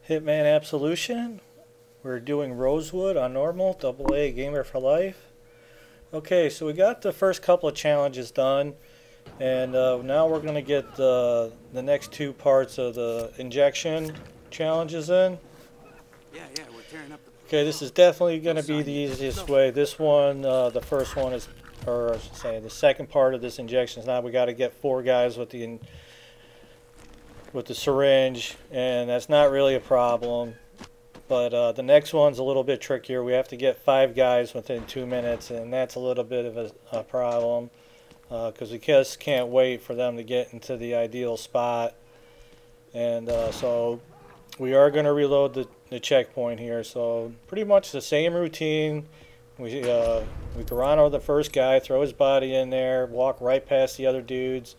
Hitman Absolution. We're doing Rosewood on normal, AA gamer for life. Okay, so we got the first couple of challenges done, and now we're going to get the next two parts of the injection challenges in. Yeah, we're tearing up the... Okay, this is definitely going to be the easiest way. This one, the first one is, or I should say, the second part of this injection is now we got to get 4 guys with the syringe, and that's not really a problem. But the next one's a little bit trickier. We have to get 5 guys within 2 minutes, and that's a little bit of a problem because we just can't wait for them to get into the ideal spot. And so we are going to reload the checkpoint here. So pretty much the same routine. We can run over the first guy, throw his body in there, walk right past the other dudes,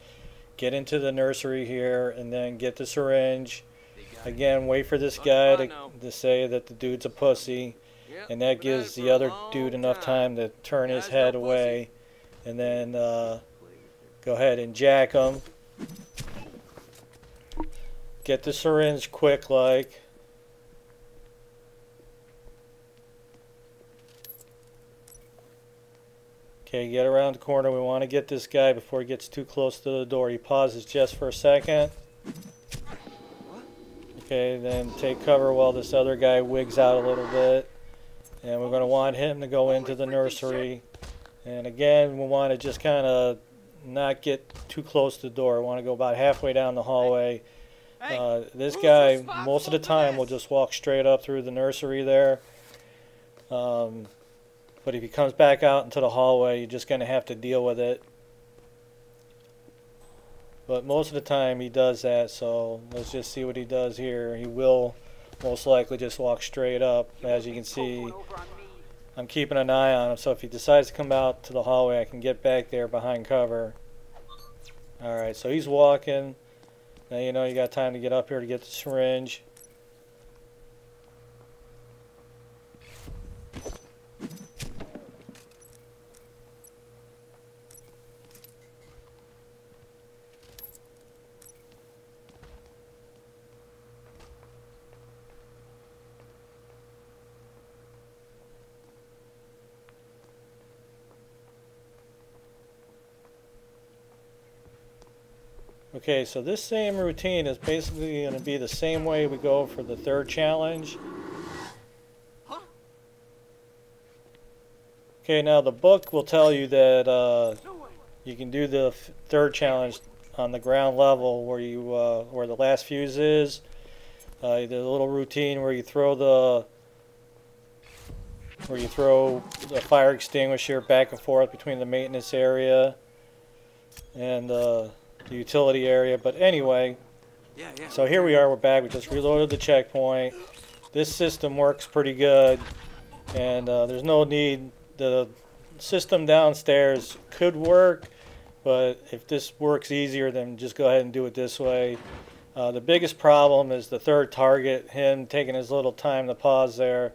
get into the nursery here, and then get the syringe. Again, wait for this guy to say that the dude's a pussy, and that gives the other dude enough time to turn his head away, and then go ahead and jack him. Get the syringe quick like. Okay, get around the corner. We want to get this guy before he gets too close to the door. He pauses just for a second. Okay, then take cover while this other guy wigs out a little bit. And we're going to want him to go into the nursery. And again, we want to just kind of not get too close to the door. We want to go about halfway down the hallway. This guy, most of the time, will just walk straight up through the nursery there. But if he comes back out into the hallway, you're just going to have to deal with it. But most of the time he does that, so let's just see what he does here. He will most likely just walk straight up. As you can see, I'm keeping an eye on him, so if he decides to come out to the hallway, I can get back there behind cover. Alright, so he's walking. Now you know you got time to get up here to get the syringe. Okay, so this same routine is basically going to be the same way we go for the third challenge. Okay, now the book will tell you that you can do the third challenge on the ground level where you where the last fuse is. The little routine where you throw the fire extinguisher back and forth between the maintenance area and the utility area. But anyway, so here we are, we're back. We just reloaded the checkpoint. This system works pretty good, and there's no need. The system downstairs could work, but if this works easier, then just go ahead and do it this way. The biggest problem is the third target, him taking his little time to pause there.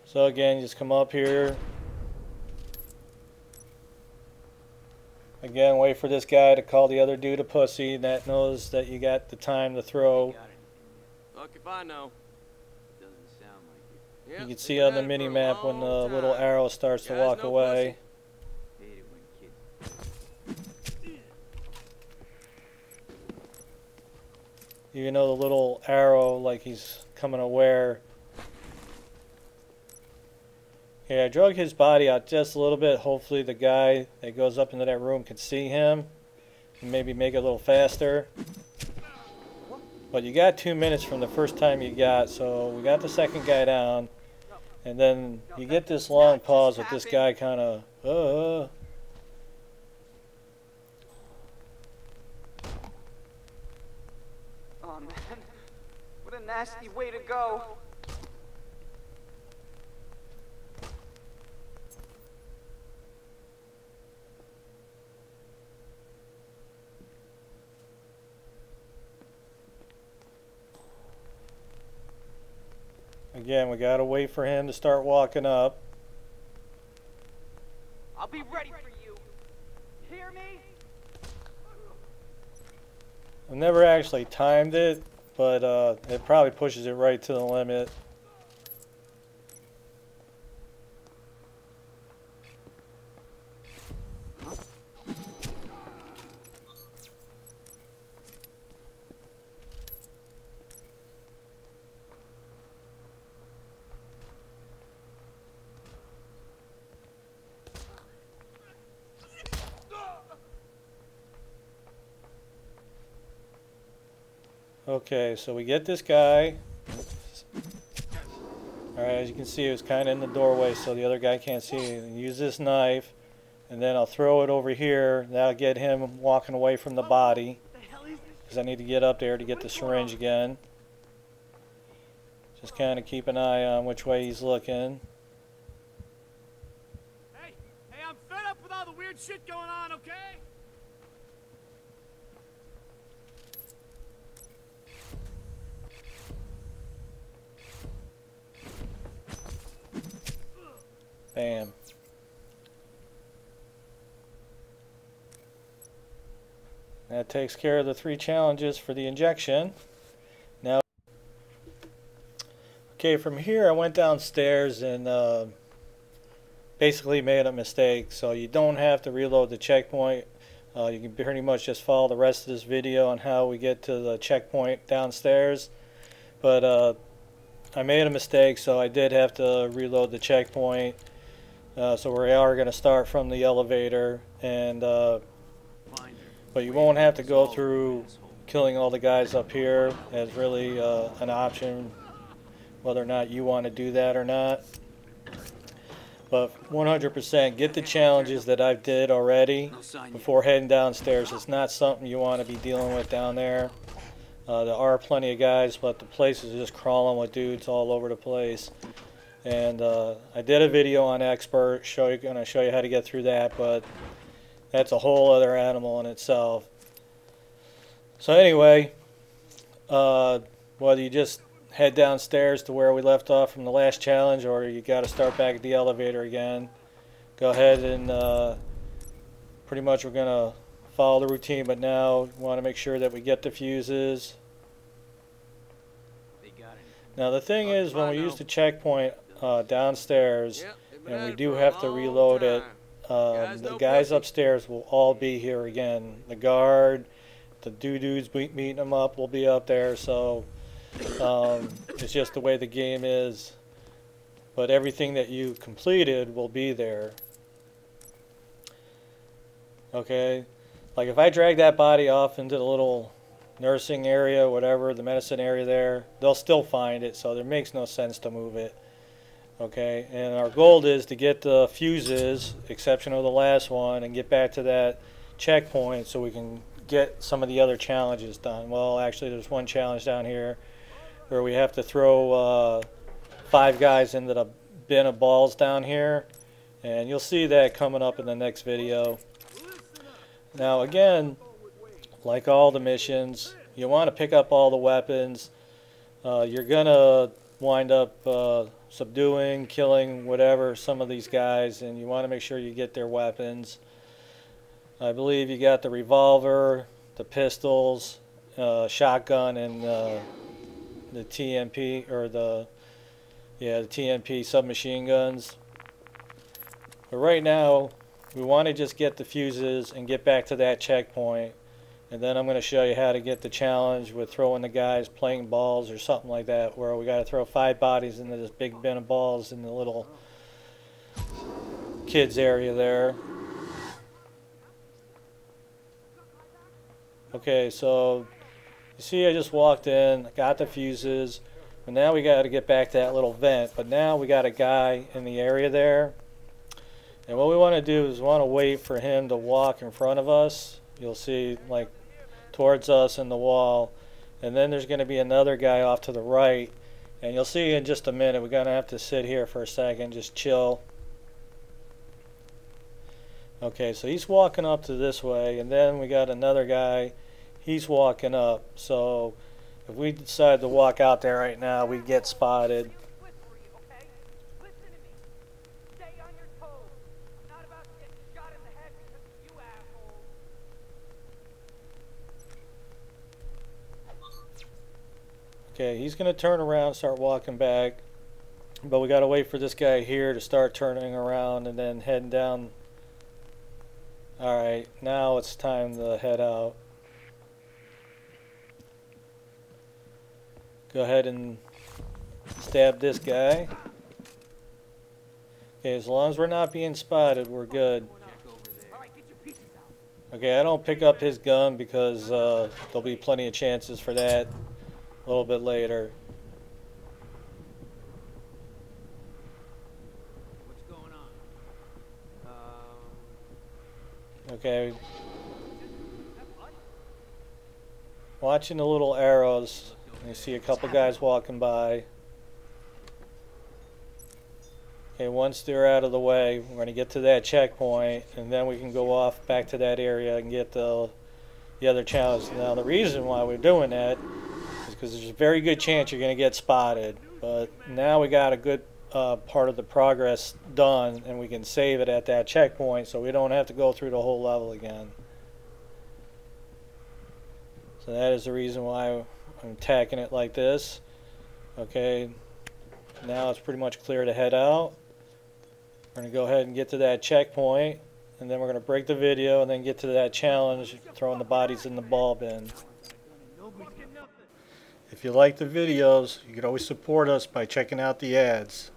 So again, just come up here. Again, wait for this guy to call the other dude a pussy. That knows that you got the time to throw. Look, if I know. Doesn't sound like it. You can see on the mini map when the little arrow starts to walk away. Even though the little arrow, like he's coming aware. Okay, I drug his body out just a little bit. Hopefully the guy that goes up into that room can see him and maybe make it a little faster. But you got 2 minutes from the first time you got, so we got the second guy down. And then you get this long pause with this guy kind of, Oh man, what a nasty way to go. Again, we gotta wait for him to start walking up. I'll be ready for you. Hear me? I've never actually timed it, but it probably pushes it right to the limit. Okay, so we get this guy. Alright, as you can see, it was kind of in the doorway so the other guy can't see it. Use this knife, and then I'll throw it over here. That'll get him walking away from the body, because I need to get up there to get the syringe again. Just kind of keep an eye on which way he's looking. Hey, I'm fed up with all the weird shit going on, okay? Bam. That takes care of the 3 challenges for the injection. Now, okay, from here I went downstairs and basically made a mistake. So you don't have to reload the checkpoint. You can pretty much just follow the rest of this video on how we get to the checkpoint downstairs. But I made a mistake, so I did have to reload the checkpoint. So we are going to start from the elevator, and but you won't have to go through killing all the guys up here as really an option, whether or not you want to do that or not. But 100% get the challenges that I did already before heading downstairs. It's not something you want to be dealing with down there. There are plenty of guys, but the place is just crawling with dudes all over the place. And I did a video on Expert, gonna show you how to get through that, but that's a whole other animal in itself. So anyway, whether you just head downstairs to where we left off from the last challenge, or you got to start back at the elevator again, go ahead and pretty much we're gonna follow the routine, but now we want to make sure that we get the fuses. Now the thing is, when we use the checkpoint downstairs, and we do have to reload it, the guys upstairs will all be here again. The guard, the dudes meeting them up will be up there, so it's just the way the game is. But everything that you completed will be there. Okay, like if I drag that body off into the little nursing area, whatever, the medicine area there, they'll still find it, so there makes no sense to move it. Okay, and our goal is to get the fuses, exception of the last one, and get back to that checkpoint so we can get some of the other challenges done. Well, actually there's one challenge down here where we have to throw 5 guys into the bin of balls down here, and you'll see that coming up in the next video. Now again, like all the missions, you want to pick up all the weapons. You're gonna wind up subduing, killing, whatever, some of these guys, and you want to make sure you get their weapons. I believe you got the revolver, the pistols, shotgun, and the TMP, or the TMP submachine guns. But right now we want to just get the fuses and get back to that checkpoint, and then I'm going to show you how to get the challenge with throwing the guys playing balls or something like that, where we got to throw 5 bodies into this big bin of balls in the little kids area there. Okay, so you see I just walked in, got the fuses, and now we got to get back to that little vent. But now we got a guy in the area there, and what we want to do is we want to wait for him to walk in front of us. You'll see, like, towards us in the wall, and then there's going to be another guy off to the right, and you'll see in just a minute. We're going to have to sit here for a second, just chill. Okay, so he's walking up to this way, and then we got another guy, he's walking up. So if we decide to walk out there right now, we get spotted. Okay, he's going to turn around, start walking back. But we got to wait for this guy here to start turning around and then heading down. Alright, now it's time to head out. Go ahead and stab this guy. Okay, as long as we're not being spotted, we're good. Okay, I don't pick up his gun because there'll be plenty of chances for that a little bit later. What's going on? Okay. Watching the little arrows. You see a couple guys walking by. Okay, once they're out of the way, we're going to get to that checkpoint, and then we can go off back to that area and get the other challenge. Now, the reason why we're doing that is because there's a very good chance you're going to get spotted. But now we got a good part of the progress done, and we can save it at that checkpoint, so we don't have to go through the whole level again. So that is the reason why I'm attacking it like this. Okay, now it's pretty much clear to head out. We're going to go ahead and get to that checkpoint, and then we're going to break the video and then get to that challenge, throwing the bodies in the ball bin. If you like the videos, you can always support us by checking out the ads.